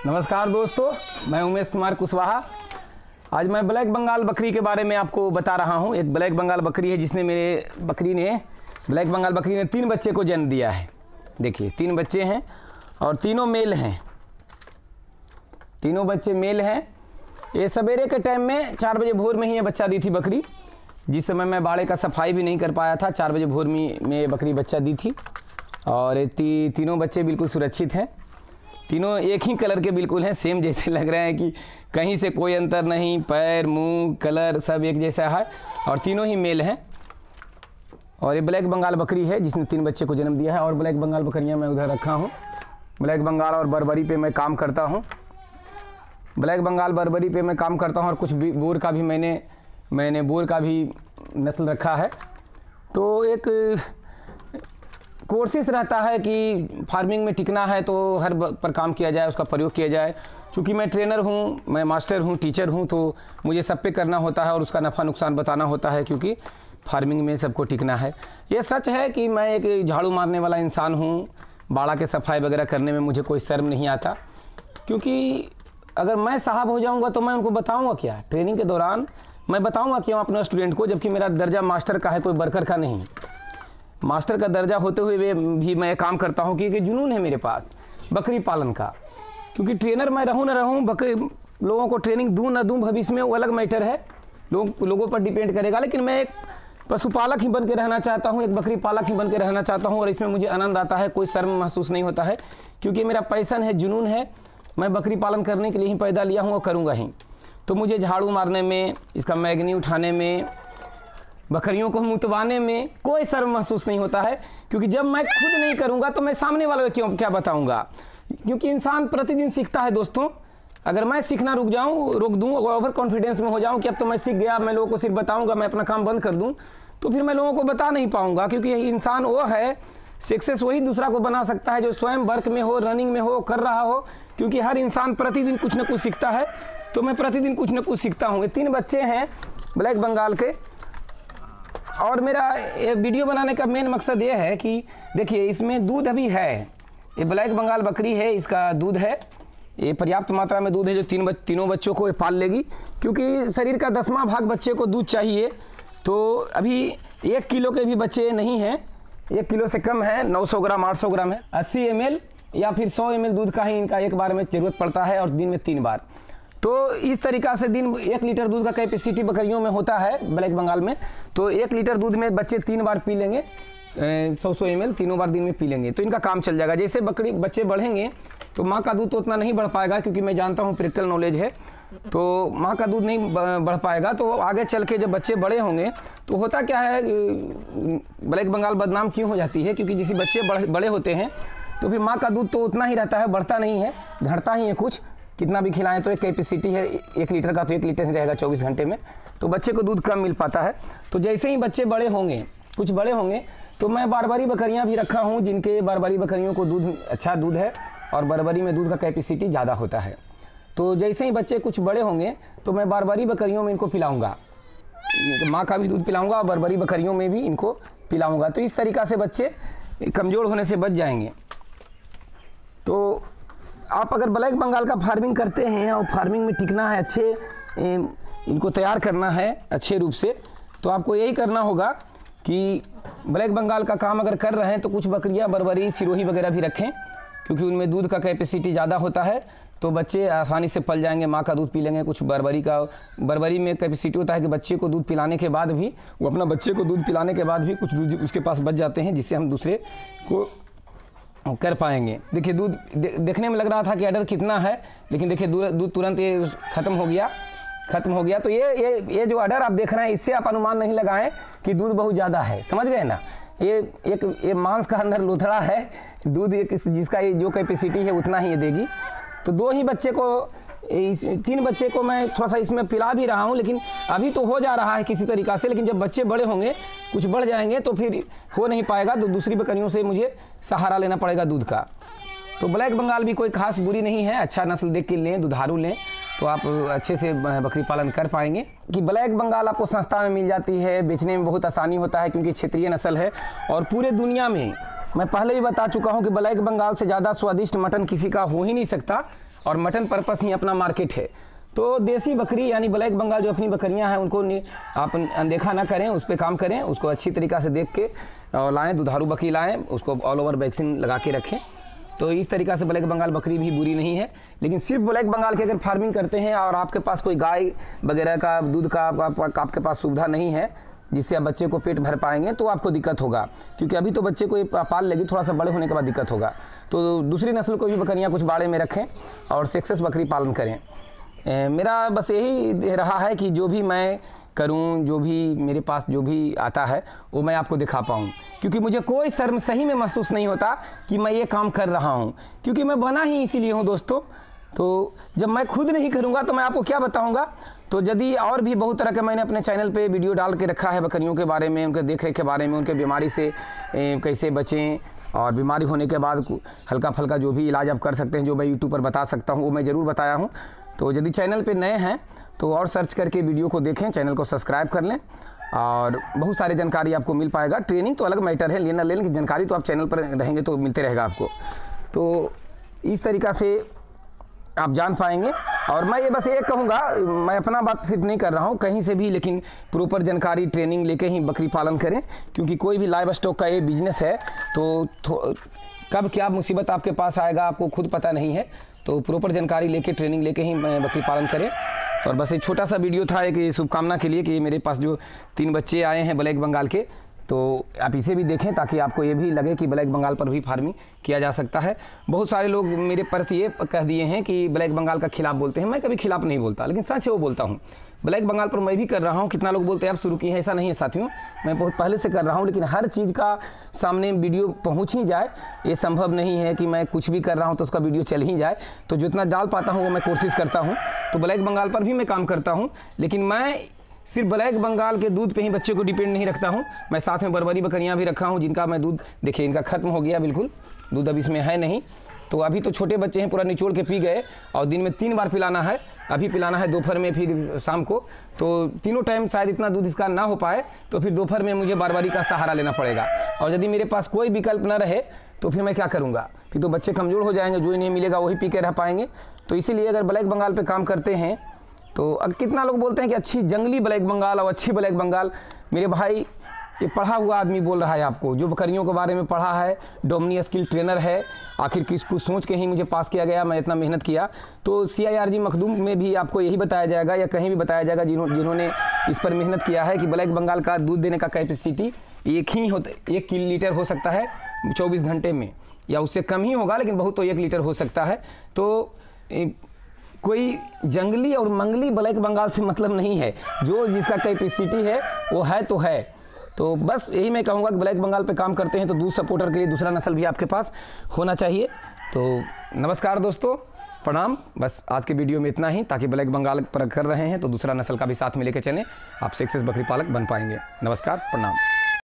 नमस्कार दोस्तों, मैं उमेश कुमार कुशवाहा। आज मैं ब्लैक बंगाल बकरी के बारे में आपको बता रहा हूं। एक ब्लैक बंगाल बकरी है जिसने ब्लैक बंगाल बकरी ने 3 बच्चे को जन्म दिया है। देखिए 3 बच्चे हैं और तीनों मेल हैं, तीनों बच्चे मेल हैं। ये सवेरे के टाइम में 4 बजे भोर में ही ये बच्चा दी थी बकरी, जिस समय मैं बाड़े का सफाई भी नहीं कर पाया था। 4 बजे भोर में ये बकरी बच्चा दी थी और तीनों बच्चे बिल्कुल सुरक्षित हैं। तीनों एक ही कलर के बिल्कुल हैं, सेम जैसे लग रहे हैं कि कहीं से कोई अंतर नहीं। पैर, मुंह, कलर सब एक जैसा है और तीनों ही मेल हैं। और ये ब्लैक बंगाल बकरी है जिसने 3 बच्चे को जन्म दिया है। और ब्लैक बंगाल बकरियां मैं उधर रखा हूँ। ब्लैक बंगाल और बर्बरी पे मैं काम करता हूँ। ब्लैक बंगाल बर्बरी पे मैं काम करता हूँ और कुछ बोर का भी मैंने बोर का भी नस्ल रखा है। तो एक कोशिश रहता है कि फार्मिंग में टिकना है तो हर पर काम किया जाए, उसका प्रयोग किया जाए। चूँकि मैं ट्रेनर हूँ, मैं मास्टर हूँ, टीचर हूँ, तो मुझे सब पे करना होता है और उसका नफ़ा नुकसान बताना होता है, क्योंकि फार्मिंग में सबको टिकना है। ये सच है कि मैं एक झाड़ू मारने वाला इंसान हूँ। बाड़ा के सफाई वगैरह करने में मुझे कोई शर्म नहीं आता, क्योंकि अगर मैं साहब हो जाऊँगा तो मैं उनको बताऊँगा क्या? ट्रेनिंग के दौरान मैं बताऊँगा क्यों अपने स्टूडेंट को, जबकि मेरा दर्जा मास्टर का है, कोई वर्कर का नहीं। मास्टर का दर्जा होते हुए भी मैं काम करता हूँ, क्योंकि जुनून है मेरे पास बकरी पालन का। क्योंकि ट्रेनर मैं रहूँ ना रहूँ, बकरी लोगों को ट्रेनिंग दूँ ना दूँ भविष्य में वो अलग मैटर है, लोगों पर डिपेंड करेगा। लेकिन मैं एक पशुपालक ही बन के रहना चाहता हूँ, एक बकरी पालक ही बन के रहना चाहता हूँ और इसमें मुझे आनंद आता है, कोई शर्म महसूस नहीं होता है, क्योंकि मेरा पैशन है, जुनून है। मैं बकरी पालन करने के लिए ही पैदा लिया हूँ और करूँगा ही। तो मुझे झाड़ू मारने में, इसका मैगनी उठाने में, बकरियों को मुतवाने में कोई शर्म महसूस नहीं होता है, क्योंकि जब मैं खुद नहीं करूँगा तो मैं सामने वालों को क्या बताऊँगा? क्योंकि इंसान प्रतिदिन सीखता है दोस्तों। अगर मैं सीखना रोक दूँ, ओवर कॉन्फिडेंस में हो जाऊँ कि अब तो मैं सीख गया, मैं लोगों को सिर्फ बताऊँगा, मैं अपना काम बंद कर दूँ, तो फिर मैं लोगों को बता नहीं पाऊँगा। क्योंकि इंसान वो है, सक्सेस वही दूसरा को बना सकता है जो स्वयं वर्क में हो, रनिंग में हो, कर रहा हो। क्योंकि हर इंसान प्रतिदिन कुछ न कुछ सीखता है, तो मैं प्रतिदिन कुछ न कुछ सीखता हूँ। ये 3 बच्चे हैं ब्लैक बंगाल के। और मेरा ये वीडियो बनाने का मेन मकसद ये है कि देखिए इसमें दूध अभी है। ये ब्लैक बंगाल बकरी है, इसका दूध है, ये पर्याप्त मात्रा में दूध है जो तीनों बच्चों को पाल लेगी। क्योंकि शरीर का 10वां भाग बच्चे को दूध चाहिए। तो अभी 1 किलो के भी बच्चे नहीं हैं, 1 किलो से कम है, 900 ग्राम 800 ग्राम है। 80 ml या फिर 100 ml दूध का ही इनका एक बार में ज़रूरत पड़ता है और दिन में 3 बार। तो इस तरीक़ा से दिन 1 लीटर दूध का कैपेसिटी बकरियों में होता है ब्लैक बंगाल में। तो 1 लीटर दूध में बच्चे 3 बार पी लेंगे, 100 ml तीनों बार दिन में पी लेंगे, तो इनका काम चल जाएगा। जैसे बच्चे बढ़ेंगे तो माँ का दूध तो उतना नहीं बढ़ पाएगा, क्योंकि मैं जानता हूँ, प्रैक्टिकल नॉलेज है, तो माँ का दूध नहीं बढ़ पाएगा। तो आगे चल के जब बच्चे बड़े होंगे तो होता क्या है, ब्लैक बंगाल बदनाम क्यों हो जाती है? क्योंकि जैसे बच्चे बड़े होते हैं तो फिर माँ का दूध तो उतना ही रहता है, बढ़ता नहीं है, घटता ही है कुछ। कितना भी खिलाएं तो एक कैपेसिटी है 1 लीटर का, तो 1 लीटर ही रहेगा 24 घंटे में, तो बच्चे को दूध कम मिल पाता है। तो जैसे ही बच्चे बड़े होंगे, कुछ बड़े होंगे, तो मैं बर्बरी बकरियां भी रखा हूं, जिनके बर्बरी बकरियों को दूध अच्छा दूध है और बर्बरी में दूध का कैपेसिटी ज़्यादा होता है। तो जैसे ही बच्चे कुछ बड़े होंगे तो मैं बर्बरी बकरियों में इनको पिलाऊँगा, माँ का भी दूध पिलाऊँगा और बर्बरी बकरियों में भी इनको पिलाऊँगा। तो इस तरीक़ा से बच्चे कमज़ोर होने से बच जाएंगे। तो आप अगर ब्लैक बंगाल का फार्मिंग करते हैं और फार्मिंग में टिकना है, अच्छे इनको तैयार करना है अच्छे रूप से, तो आपको यही करना होगा कि ब्लैक बंगाल का काम अगर कर रहे हैं तो कुछ बकरियां बर्बरी, सिरोही वगैरह भी रखें, क्योंकि उनमें दूध का कैपेसिटी ज़्यादा होता है, तो बच्चे आसानी से पल जाएंगे, माँ का दूध पी लेंगे। कुछ बर्बरी में कैपेसिटी होता है कि बच्चे को दूध पिलाने के बाद भी, वो अपना बच्चे को दूध पिलाने के बाद भी कुछ दूध उसके पास बच जाते हैं, जिससे हम दूसरे को कर पाएंगे। देखिए दूध देखने में लग रहा था कि ऑर्डर कितना है, लेकिन देखिए दूध तुरंत ये ख़त्म हो गया। तो ये जो ऑर्डर आप देख रहे हैं, इससे आप अनुमान नहीं लगाएं कि दूध बहुत ज़्यादा है, समझ गए ना? ये मांस का अंदर लोथड़ा है, दूध जिसका ये जो कैपेसिटी है उतना ही ये देगी। तो 2 ही बच्चे को, 3 बच्चे को मैं थोड़ा सा इसमें पिला भी रहा हूँ, लेकिन अभी तो हो जा रहा है किसी तरीक़ा से। लेकिन जब बच्चे बड़े होंगे, कुछ बढ़ जाएंगे, तो फिर हो नहीं पाएगा, तो दूसरी बकरियों से मुझे सहारा लेना पड़ेगा दूध का। तो ब्लैक बंगाल भी कोई खास बुरी नहीं है, अच्छा नस्ल देख के लें, दुधारू लें, तो आप अच्छे से बकरी पालन कर पाएंगे। कि ब्लैक बंगाल आपको सस्ता में मिल जाती है, बेचने में बहुत आसानी होता है, क्योंकि क्षेत्रीय नस्ल है। और पूरे दुनिया में मैं पहले भी बता चुका हूँ कि ब्लैक बंगाल से ज़्यादा स्वादिष्ट मटन किसी का हो ही नहीं सकता। और मटन पर्पस ही अपना मार्केट है। तो देसी बकरी यानी ब्लैक बंगाल जो अपनी बकरियां हैं उनको आप अनदेखा ना करें, उस पर काम करें, उसको अच्छी तरीक़ा से देख के लाएँ, दुधारू बकरी लाएँ, उसको ऑल ओवर वैक्सीन लगा के रखें। तो इस तरीक़ा से ब्लैक बंगाल बकरी भी बुरी नहीं है। लेकिन सिर्फ ब्लैक बंगाल की अगर फार्मिंग करते हैं और आपके पास कोई गाय वगैरह का दूध का आपके पास सुविधा नहीं है जिससे आप बच्चे को पेट भर पाएंगे, तो आपको दिक्कत होगा, क्योंकि अभी तो बच्चे को पाल लेगी, थोड़ा सा बड़े होने के बाद दिक्कत होगा। तो दूसरी नस्ल को भी बकरियाँ कुछ बाड़े में रखें और सक्सेस बकरी पालन करें। मेरा बस यही रहा है कि जो भी मैं करूं, जो भी मेरे पास जो भी आता है वो मैं आपको दिखा पाऊं, क्योंकि मुझे कोई शर्म सही में महसूस नहीं होता कि मैं ये काम कर रहा हूं, क्योंकि मैं बना ही इसीलिए हूं दोस्तों। तो जब मैं खुद नहीं करूंगा तो मैं आपको क्या बताऊंगा। तो यदि और भी बहुत तरह के मैंने अपने चैनल पे वीडियो डाल के रखा है बकरियों के बारे में, उनके देख रेख के बारे में, उनके बीमारी से कैसे बचें और बीमारी होने के बाद हल्का फल्का जो भी इलाज आप कर सकते हैं, जो मैं यूट्यूब पर बता सकता हूँ वो मैं ज़रूर बताया हूँ। तो यदि चैनल पे नए हैं तो और सर्च करके वीडियो को देखें, चैनल को सब्सक्राइब कर लें और बहुत सारी जानकारी आपको मिल पाएगा। ट्रेनिंग तो अलग मैटर है, लेना लेने की जानकारी तो आप चैनल पर रहेंगे तो मिलते रहेगा आपको। तो इस तरीक़ा से आप जान पाएंगे। और मैं ये बस ये कहूँगा, मैं अपना बात सिर्फ नहीं कर रहा हूँ कहीं से भी, लेकिन प्रॉपर जानकारी ट्रेनिंग लेके ही बकरी पालन करें, क्योंकि कोई भी लाइव स्टॉक का ये बिजनेस है तो कब क्या मुसीबत आपके पास आएगा आपको खुद पता नहीं है। तो प्रॉपर जानकारी लेके ट्रेनिंग लेके ही बकरी पालन करें। और बस एक छोटा सा वीडियो था एक शुभकामना के लिए कि मेरे पास जो 3 बच्चे आए हैं ब्लैक बंगाल के, तो आप इसे भी देखें ताकि आपको ये भी लगे कि ब्लैक बंगाल पर भी फार्मिंग किया जा सकता है। बहुत सारे लोग मेरे प्रति ये कह दिए हैं कि ब्लैक बंगाल का खिलाफ बोलते हैं। मैं कभी खिलाफ नहीं बोलता, लेकिन सच है वो बोलता हूँ। ब्लैक बंगाल पर मैं भी कर रहा हूँ। कितना लोग बोलते हैं आप शुरू किए हैं, ऐसा नहीं है साथियों, मैं बहुत पहले से कर रहा हूँ। लेकिन हर चीज़ का सामने वीडियो पहुँच ही जाए ये संभव नहीं है कि मैं कुछ भी कर रहा हूँ तो उसका वीडियो चल ही जाए। तो जितना डाल पाता हूँ वो मैं कोशिश करता हूँ। तो ब्लैक बंगाल पर भी मैं काम करता हूँ, लेकिन मैं सिर्फ ब्लैक बंगाल के दूध पे ही बच्चे को डिपेंड नहीं रखता हूँ। मैं साथ में बर्बरी बकरियाँ भी रखा हूँ जिनका मैं दूध, देखिए इनका ख़त्म हो गया, बिल्कुल दूध अब इसमें है नहीं। तो अभी तो छोटे बच्चे हैं, पूरा निचोड़ के पी गए और दिन में 3 बार पिलाना है। अभी पिलाना है दोपहर में फिर शाम को, तो तीनों टाइम शायद इतना दूध इसका ना हो पाए, तो फिर दोपहर में मुझे बर्बरी का सहारा लेना पड़ेगा। और यदि मेरे पास कोई विकल्प ना रहे तो फिर मैं क्या करूँगा, फिर तो बच्चे कमज़ोर हो जाएंगे, जो इन्हें मिलेगा वही पी के रह पाएंगे। तो इसीलिए अगर ब्लैक बंगाल पर काम करते हैं तो अब कितना लोग बोलते हैं कि अच्छी जंगली ब्लैक बंगाल और अच्छी ब्लैक बंगाल। मेरे भाई ये पढ़ा हुआ आदमी बोल रहा है आपको, जो बकरियों के बारे में पढ़ा है, डोमिनी स्किल ट्रेनर है। आखिर किसको सोच के ही मुझे पास किया गया, मैं इतना मेहनत किया। तो CIRG मखदूम में भी आपको यही बताया जाएगा या कहीं भी बताया जाएगा जिन्होंने इस पर मेहनत किया है कि ब्लैक बंगाल का दूध देने का कैपेसिटी 1 लीटर हो सकता है 24 घंटे में, या उससे कम ही होगा, लेकिन बहुत तो 1 लीटर हो सकता है। तो कोई जंगली और मंगली ब्लैक बंगाल से मतलब नहीं है, जो जिसका कैपेसिटी है वो है तो है। तो बस यही मैं कहूँगा कि ब्लैक बंगाल पे काम करते हैं तो दूध सपोर्टर के लिए दूसरा नस्ल भी आपके पास होना चाहिए। तो नमस्कार दोस्तों, प्रणाम। बस आज के वीडियो में इतना ही, ताकि ब्लैक बंगाल पर कर रहे हैं तो दूसरा नस्ल का भी साथ में लेके चलें, आप सक्सेस बकरी पालक बन पाएंगे। नमस्कार, प्रणाम।